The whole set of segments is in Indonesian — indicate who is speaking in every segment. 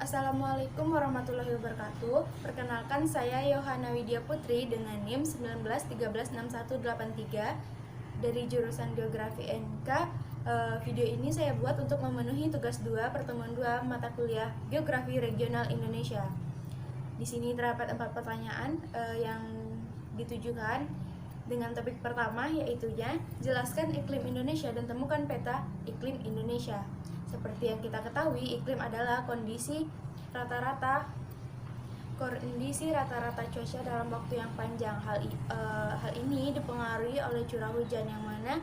Speaker 1: Assalamualaikum warahmatullahi wabarakatuh. Perkenalkan, saya Yohana Widya Putri dengan NIM 19136183 dari jurusan Geografi NK. Video ini saya buat untuk memenuhi tugas 2 pertemuan 2 mata kuliah Geografi Regional Indonesia. Di sini terdapat 4 pertanyaan yang ditujukan dengan topik pertama, yaitu jelaskan iklim Indonesia dan temukan peta iklim Indonesia. Seperti yang kita ketahui, iklim adalah kondisi rata-rata cuaca dalam waktu yang panjang. Hal ini dipengaruhi oleh curah hujan, yang mana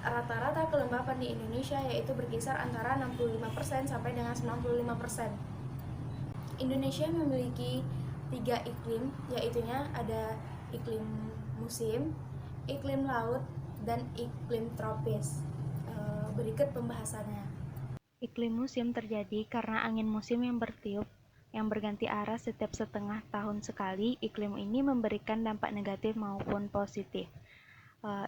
Speaker 1: rata-rata kelembapan di Indonesia yaitu berkisar antara 65% sampai dengan 95%. Indonesia memiliki 3 iklim, yaitu ada iklim musim, iklim laut, dan iklim tropis. Berikut pembahasannya.
Speaker 2: Iklim musim terjadi karena angin musim yang bertiup yang berganti arah setiap setengah tahun sekali. Iklim ini memberikan dampak negatif maupun positif.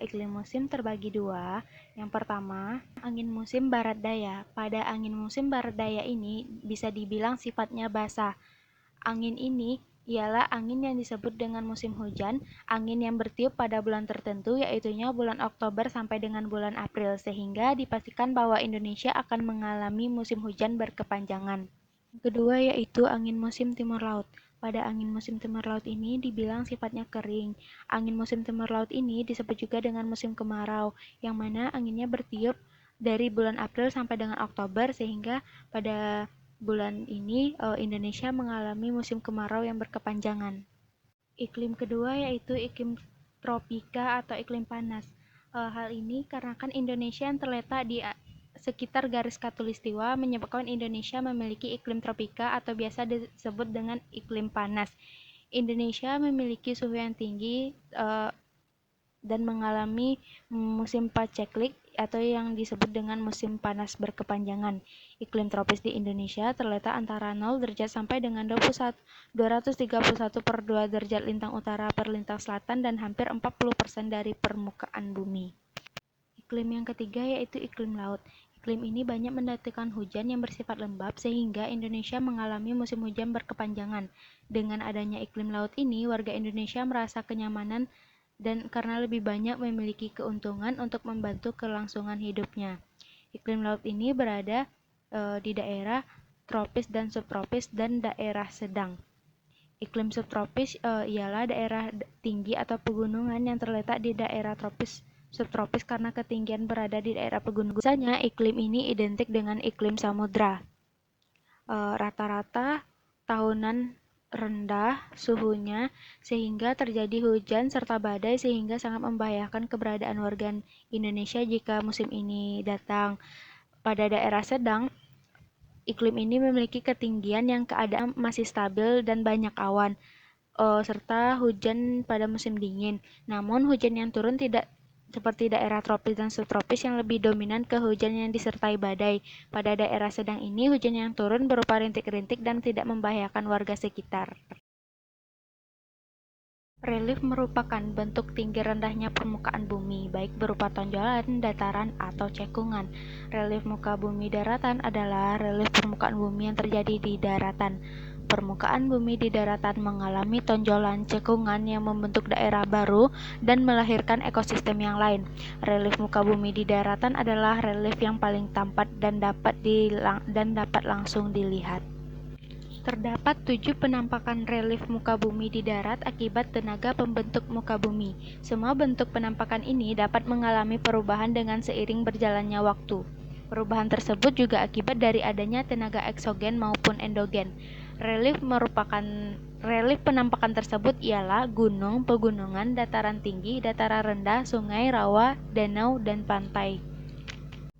Speaker 2: Iklim musim terbagi dua. Yang pertama, angin musim barat daya. Pada angin musim barat daya ini bisa dibilang sifatnya basah. Angin ini ialah angin yang disebut dengan musim hujan, angin yang bertiup pada bulan tertentu, yaitunya bulan Oktober sampai dengan bulan April, sehingga dipastikan bahwa Indonesia akan mengalami musim hujan berkepanjangan. Kedua yaitu angin musim timur laut. Pada angin musim timur laut ini dibilang sifatnya kering. Angin musim timur laut ini disebut juga dengan musim kemarau, yang mana anginnya bertiup dari bulan April sampai dengan Oktober, sehingga pada bulan ini Indonesia mengalami musim kemarau yang berkepanjangan. Iklim kedua yaitu iklim tropika atau iklim panas. Hal ini karena kan Indonesia yang terletak di sekitar garis khatulistiwa menyebabkan Indonesia memiliki iklim tropika atau biasa disebut dengan iklim panas. Indonesia memiliki suhu yang tinggi dan mengalami musim paceklik atau yang disebut dengan musim panas berkepanjangan. Iklim tropis di Indonesia terletak antara 0 derajat sampai dengan 231 per 2 derajat lintang utara per lintang selatan dan hampir 40% dari permukaan bumi. Iklim yang ketiga yaitu iklim laut. Iklim ini banyak mendatangkan hujan yang bersifat lembab sehingga Indonesia mengalami musim hujan berkepanjangan. Dengan adanya iklim laut ini, warga Indonesia merasa kenyamanan dan karena lebih banyak memiliki keuntungan untuk membantu kelangsungan hidupnya. Iklim laut ini berada di daerah tropis dan subtropis dan daerah sedang. Iklim subtropis ialah daerah tinggi atau pegunungan yang terletak di daerah tropis subtropis karena ketinggian berada di daerah pegunungan. Biasanya iklim ini identik dengan iklim samudra. Rata-rata tahunan rendah suhunya sehingga terjadi hujan serta badai sehingga sangat membahayakan keberadaan warga Indonesia jika musim ini datang. Pada daerah sedang, iklim ini memiliki ketinggian yang keadaan masih stabil dan banyak awan, serta hujan pada musim dingin. Namun hujan yang turun tidak seperti daerah tropis dan subtropis yang lebih dominan ke hujan yang disertai badai. Pada daerah sedang ini hujan yang turun berupa rintik-rintik dan tidak membahayakan warga sekitar. Relief merupakan bentuk tinggi rendahnya permukaan bumi, baik berupa tonjolan, dataran, atau cekungan. Relief muka bumi daratan adalah relief permukaan bumi yang terjadi di daratan. Permukaan bumi di daratan mengalami tonjolan cekungan yang membentuk daerah baru dan melahirkan ekosistem yang lain. Relief muka bumi di daratan adalah relief yang paling tampak dan dapat langsung dilihat. Terdapat 7 penampakan relief muka bumi di darat akibat tenaga pembentuk muka bumi. Semua bentuk penampakan ini dapat mengalami perubahan dengan seiring berjalannya waktu. Perubahan tersebut juga akibat dari adanya tenaga eksogen maupun endogen. Relief penampakan tersebut ialah gunung, pegunungan, dataran tinggi, dataran rendah, sungai, rawa, danau, dan pantai.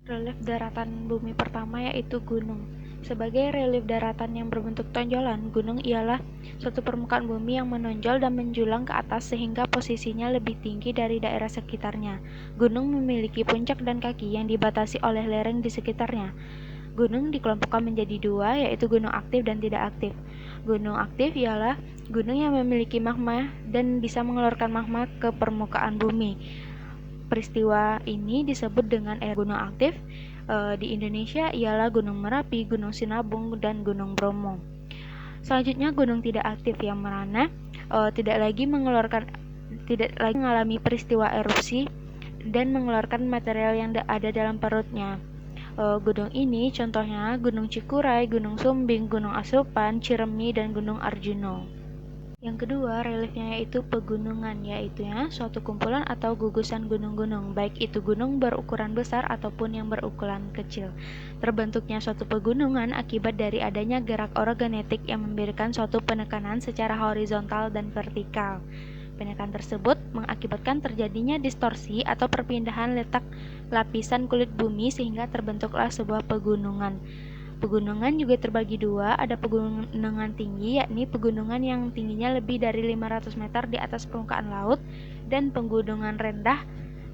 Speaker 2: Relief daratan bumi pertama yaitu gunung. Sebagai relief daratan yang berbentuk tonjolan, gunung ialah suatu permukaan bumi yang menonjol dan menjulang ke atas sehingga posisinya lebih tinggi dari daerah sekitarnya. Gunung memiliki puncak dan kaki yang dibatasi oleh lereng di sekitarnya. Gunung dikelompokkan menjadi 2, yaitu gunung aktif dan tidak aktif. Gunung aktif ialah gunung yang memiliki magma dan bisa mengeluarkan magma ke permukaan bumi. Peristiwa ini disebut dengan erupsi gunung aktif. di Indonesia ialah Gunung Merapi, Gunung Sinabung, dan Gunung Bromo. Selanjutnya gunung tidak aktif yang mana tidak lagi mengalami peristiwa erupsi dan mengeluarkan material yang ada dalam perutnya. Gunung ini contohnya Gunung Cikuray, Gunung Sumbing, Gunung Asupan, Ciremai, dan Gunung Arjuno. Yang kedua, reliefnya yaitu pegunungan, yaitu suatu kumpulan atau gugusan gunung-gunung, baik itu gunung berukuran besar ataupun yang berukuran kecil. Terbentuknya suatu pegunungan akibat dari adanya gerak orogenitik yang memberikan suatu penekanan secara horizontal dan vertikal. Penekanan tersebut mengakibatkan terjadinya distorsi atau perpindahan letak lapisan kulit bumi sehingga terbentuklah sebuah pegunungan. Pegunungan juga terbagi dua, ada pegunungan tinggi, yakni pegunungan yang tingginya lebih dari 500 meter di atas permukaan laut, dan pegunungan rendah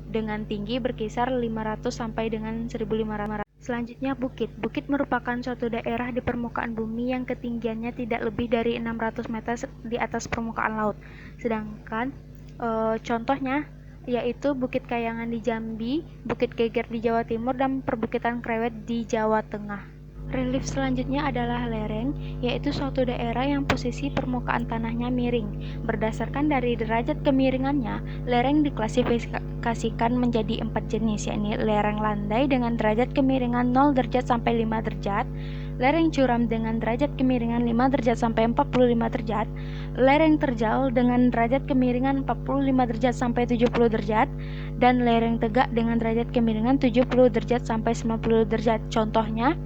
Speaker 2: dengan tinggi berkisar 500 sampai dengan 1500. Selanjutnya bukit. Bukit merupakan suatu daerah di permukaan bumi yang ketinggiannya tidak lebih dari 600 meter di atas permukaan laut. Sedangkan contohnya yaitu Bukit Kayangan di Jambi, Bukit Geger di Jawa Timur, dan Perbukitan Krewet di Jawa Tengah. Relief selanjutnya adalah lereng, yaitu suatu daerah yang posisi permukaan tanahnya miring. Berdasarkan dari derajat kemiringannya, lereng diklasifikasikan menjadi 4 jenis, yakni lereng landai dengan derajat kemiringan 0 derajat sampai 5 derajat, lereng curam dengan derajat kemiringan 5 derajat sampai 45 derajat, lereng terjal dengan derajat kemiringan 45 derajat sampai 70 derajat, dan lereng tegak dengan derajat kemiringan 70 derajat sampai 90 derajat. Contohnya,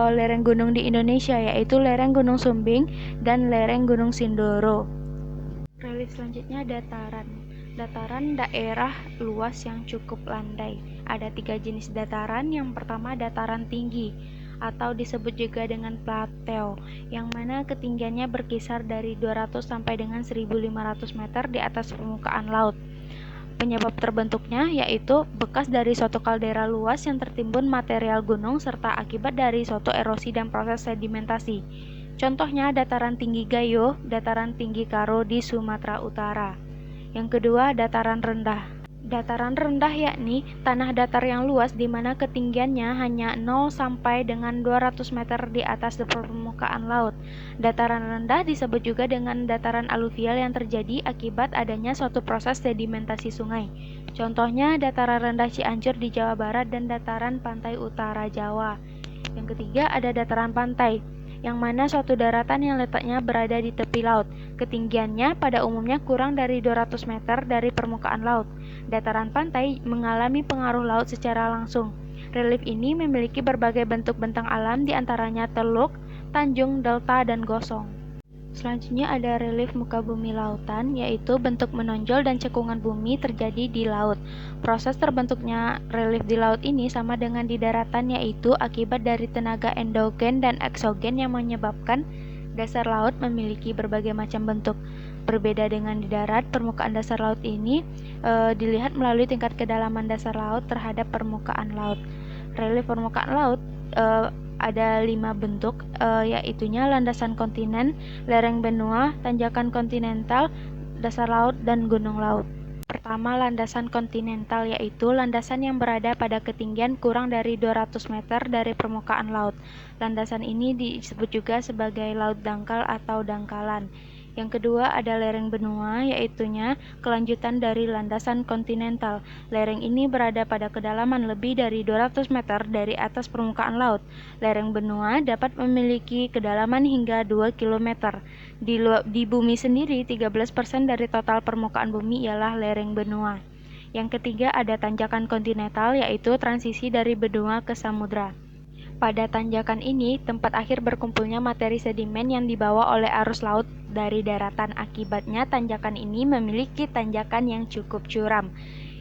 Speaker 2: lereng gunung di Indonesia yaitu lereng Gunung Sumbing dan lereng Gunung Sindoro. Relief selanjutnya dataran. Dataran daerah luas yang cukup landai. Ada 3 jenis dataran. Yang pertama dataran tinggi atau disebut juga dengan plateo, yang mana ketinggiannya berkisar dari 200 sampai dengan 1500 meter di atas permukaan laut. Penyebab terbentuknya yaitu bekas dari suatu kaldera luas yang tertimbun material gunung serta akibat dari suatu erosi dan proses sedimentasi. Contohnya dataran tinggi Gayo, dataran tinggi Karo di Sumatera Utara. Yang kedua, dataran rendah. Dataran rendah yakni tanah datar yang luas di mana ketinggiannya hanya 0 sampai dengan 200 meter di atas permukaan laut. Dataran rendah disebut juga dengan dataran aluvial yang terjadi akibat adanya suatu proses sedimentasi sungai. Contohnya dataran rendah Cianjur di Jawa Barat dan dataran pantai utara Jawa. Yang ketiga ada dataran pantai, yang mana suatu daratan yang letaknya berada di tepi laut. Ketinggiannya pada umumnya kurang dari 200 meter dari permukaan laut. Dataran pantai mengalami pengaruh laut secara langsung. Relief ini memiliki berbagai bentuk bentang alam, diantaranya teluk, tanjung, delta, dan gosong. Selanjutnya ada relief muka bumi lautan, yaitu bentuk menonjol dan cekungan bumi terjadi di laut. Proses terbentuknya relief di laut ini sama dengan di daratan, yaitu akibat dari tenaga endogen dan eksogen yang menyebabkan dasar laut memiliki berbagai macam bentuk. Berbeda dengan di darat, permukaan dasar laut ini dilihat melalui tingkat kedalaman dasar laut terhadap permukaan laut. Relief permukaan laut ada 5 bentuk, yaitunya landasan kontinen, lereng benua, tanjakan kontinental, dasar laut, dan gunung laut. Pertama, landasan kontinental, yaitu landasan yang berada pada ketinggian kurang dari 200 meter dari permukaan laut. Landasan ini disebut juga sebagai laut dangkal atau dangkalan. Yang kedua ada lereng benua, yaitunya kelanjutan dari landasan kontinental. Lereng ini berada pada kedalaman lebih dari 200 meter dari atas permukaan laut. Lereng benua dapat memiliki kedalaman hingga 2 km. Di bumi sendiri, 13% dari total permukaan bumi ialah lereng benua. Yang ketiga ada tanjakan kontinental, yaitu transisi dari benua ke samudra. Pada tanjakan ini, tempat akhir berkumpulnya materi sedimen yang dibawa oleh arus laut dari daratan. Akibatnya, tanjakan ini memiliki tanjakan yang cukup curam.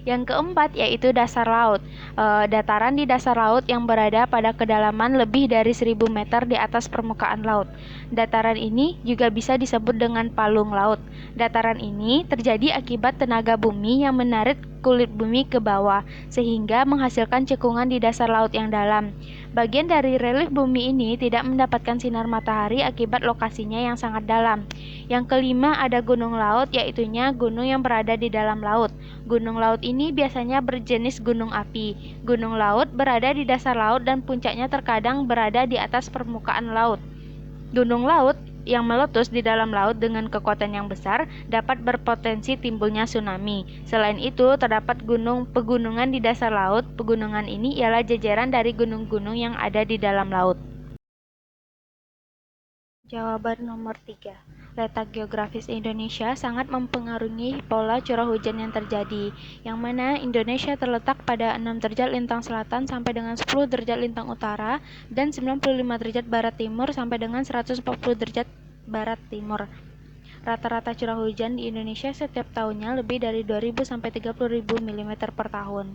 Speaker 2: Yang keempat yaitu dasar laut. Dataran di dasar laut yang berada pada kedalaman lebih dari 1000 meter di atas permukaan laut. Dataran ini juga bisa disebut dengan palung laut. Dataran ini terjadi akibat tenaga bumi yang menarik kulit bumi ke bawah, sehingga menghasilkan cekungan di dasar laut yang dalam. Bagian dari relief bumi ini tidak mendapatkan sinar matahari akibat lokasinya yang sangat dalam. Yang kelima ada gunung laut, yaitunya gunung yang berada di dalam laut. Gunung laut ini biasanya berjenis gunung api. Gunung laut berada di dasar laut dan puncaknya terkadang berada di atas permukaan laut. Gunung laut yang meletus di dalam laut dengan kekuatan yang besar dapat berpotensi timbulnya tsunami. Selain itu, terdapat pegunungan di dasar laut. Pegunungan ini ialah jajaran dari gunung-gunung yang ada di dalam laut. Jawaban nomor 3. Letak geografis Indonesia sangat mempengaruhi pola curah hujan yang terjadi, yang mana Indonesia terletak pada 6 derajat lintang selatan sampai dengan 10 derajat lintang utara dan 95 derajat barat timur sampai dengan 140 derajat barat timur. Rata-rata curah hujan di Indonesia setiap tahunnya lebih dari 2.000 sampai 30.000 mm per tahun.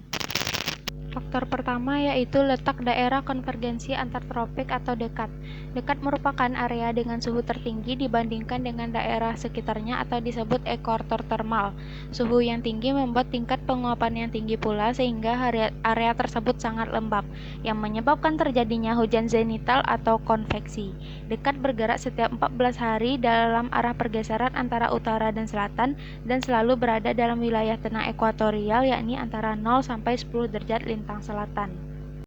Speaker 2: Faktor pertama yaitu letak daerah konvergensi antar tropik atau dekat. Dekat merupakan area dengan suhu tertinggi dibandingkan dengan daerah sekitarnya atau disebut ekuator termal. Suhu yang tinggi membuat tingkat penguapan yang tinggi pula sehingga area tersebut sangat lembab, yang menyebabkan terjadinya hujan zenital atau konveksi. Dekat bergerak setiap 14 hari dalam arah pergeseran antara utara dan selatan dan selalu berada dalam wilayah tengah ekuatorial yakni antara 0 sampai 10 derajat lintang selatan.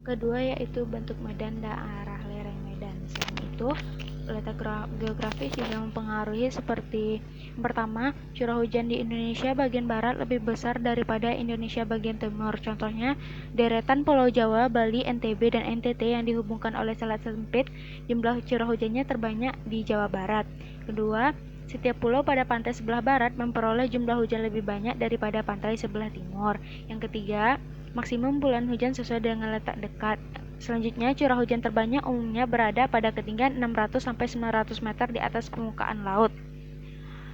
Speaker 2: Kedua yaitu bentuk medan dan arah lereng medan. Selain itu, letak geografis juga mempengaruhi seperti yang pertama, curah hujan di Indonesia bagian barat lebih besar daripada Indonesia bagian timur. Contohnya, deretan Pulau Jawa, Bali, NTB, dan NTT yang dihubungkan oleh selat sempit, jumlah curah hujannya terbanyak di Jawa Barat. Kedua, setiap pulau pada pantai sebelah barat memperoleh jumlah hujan lebih banyak daripada pantai sebelah timur. Yang ketiga, maksimum bulan hujan sesuai dengan letak dekat. Selanjutnya, curah hujan terbanyak umumnya berada pada ketinggian 600 sampai 900 meter di atas permukaan laut.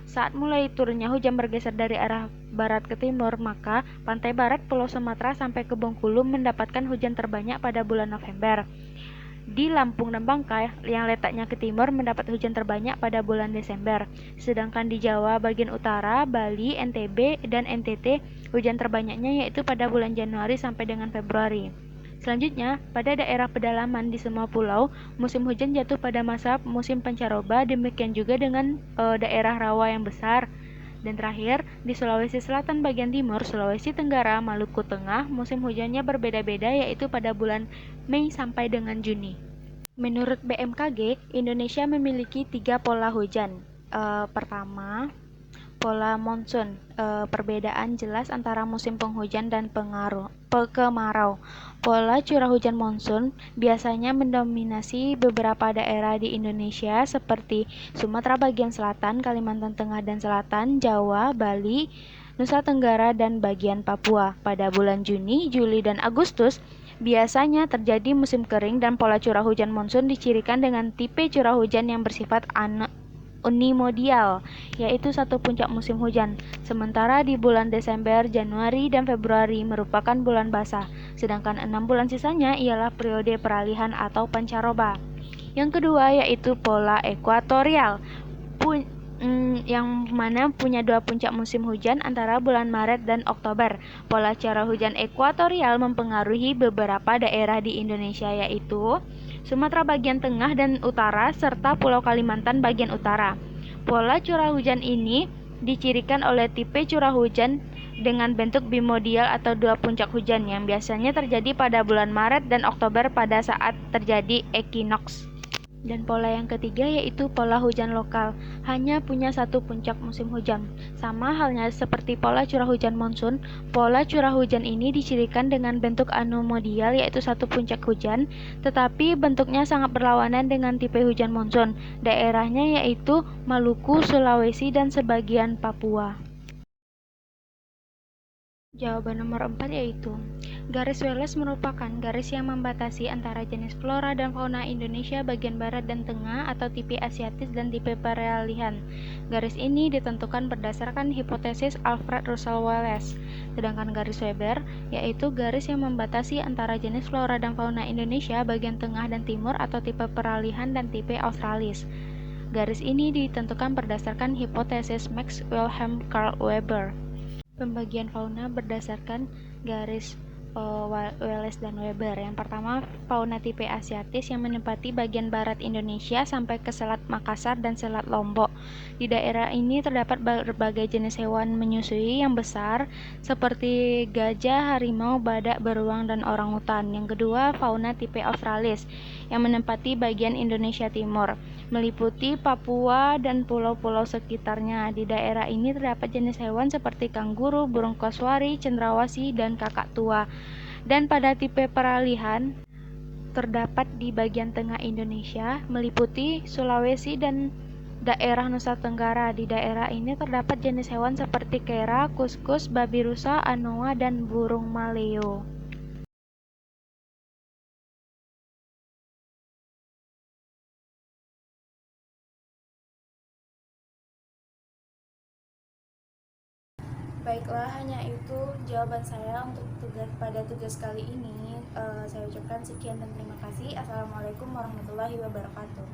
Speaker 2: Saat mulai turunnya hujan bergeser dari arah barat ke timur, maka pantai barat Pulau Sumatera sampai ke Bengkulu mendapatkan hujan terbanyak pada bulan November. Di Lampung dan Bangka yang letaknya ke timur mendapat hujan terbanyak pada bulan Desember. Sedangkan di Jawa bagian utara, Bali, NTB, dan NTT hujan terbanyaknya yaitu pada bulan Januari sampai dengan Februari. Selanjutnya, pada daerah pedalaman di semua pulau, musim hujan jatuh pada masa musim pancaroba, demikian juga dengan daerah rawa yang besar. Dan terakhir, di Sulawesi Selatan bagian timur, Sulawesi Tenggara, Maluku Tengah, musim hujannya berbeda-beda yaitu pada bulan Mei sampai dengan Juni. Menurut BMKG, Indonesia memiliki 3 pola hujan. Pertama, pola monsun. Perbedaan jelas antara musim penghujan dan kemarau. Pola curah hujan monsun biasanya mendominasi beberapa daerah di Indonesia seperti Sumatera bagian selatan, Kalimantan Tengah dan Selatan, Jawa, Bali, Nusa Tenggara, dan bagian Papua. Pada bulan Juni, Juli, dan Agustus, biasanya terjadi musim kering dan pola curah hujan monsun dicirikan dengan tipe curah hujan yang bersifat unimodial, yaitu satu puncak musim hujan. Sementara di bulan Desember, Januari, dan Februari merupakan bulan basah, sedangkan 6 bulan sisanya ialah periode peralihan atau pancaroba. Yang kedua yaitu pola ekuatorial, yang mana punya 2 puncak musim hujan antara bulan Maret dan Oktober. Pola curah hujan ekuatorial mempengaruhi beberapa daerah di Indonesia yaitu Sumatera bagian tengah dan utara serta Pulau Kalimantan bagian utara. Pola curah hujan ini dicirikan oleh tipe curah hujan dengan bentuk bimodial atau 2 puncak hujan yang biasanya terjadi pada bulan Maret dan Oktober pada saat terjadi ekinoks. Dan pola yang ketiga yaitu pola hujan lokal, hanya punya 1 puncak musim hujan. Sama halnya seperti pola curah hujan monsun, pola curah hujan ini dicirikan dengan bentuk anomodial yaitu 1 puncak hujan, tetapi bentuknya sangat berlawanan dengan tipe hujan monsun. Daerahnya yaitu Maluku, Sulawesi, dan sebagian Papua. Jawaban nomor 4 yaitu garis Wallace merupakan garis yang membatasi antara jenis flora dan fauna Indonesia bagian barat dan tengah atau tipe asiatis dan tipe peralihan. Garis ini ditentukan berdasarkan hipotesis Alfred Russel Wallace. Sedangkan garis Weber yaitu garis yang membatasi antara jenis flora dan fauna Indonesia bagian tengah dan timur atau tipe peralihan dan tipe australis. Garis ini ditentukan berdasarkan hipotesis Max Wilhelm Carl Weber. Pembagian fauna berdasarkan garis Wallace dan Weber. Yang pertama, fauna tipe asiatis yang menempati bagian barat Indonesia sampai ke Selat Makassar dan Selat Lombok. Di daerah ini terdapat berbagai jenis hewan menyusui yang besar seperti gajah, harimau, badak, beruang, dan orangutan. Yang kedua, fauna tipe australis yang menempati bagian Indonesia Timur, meliputi Papua dan pulau-pulau sekitarnya. Di daerah ini terdapat jenis hewan seperti kanguru, burung koswari, cendrawasih, dan kakak tua. Dan pada tipe peralihan terdapat di bagian tengah Indonesia, meliputi Sulawesi dan daerah Nusa Tenggara. Di daerah ini terdapat jenis hewan seperti kera, kuskus, babi rusa, anoa, dan burung maleo.
Speaker 1: Baiklah, hanya itu jawaban saya untuk pada tugas kali ini. Saya ucapkan sekian dan terima kasih. Assalamualaikum warahmatullahi wabarakatuh.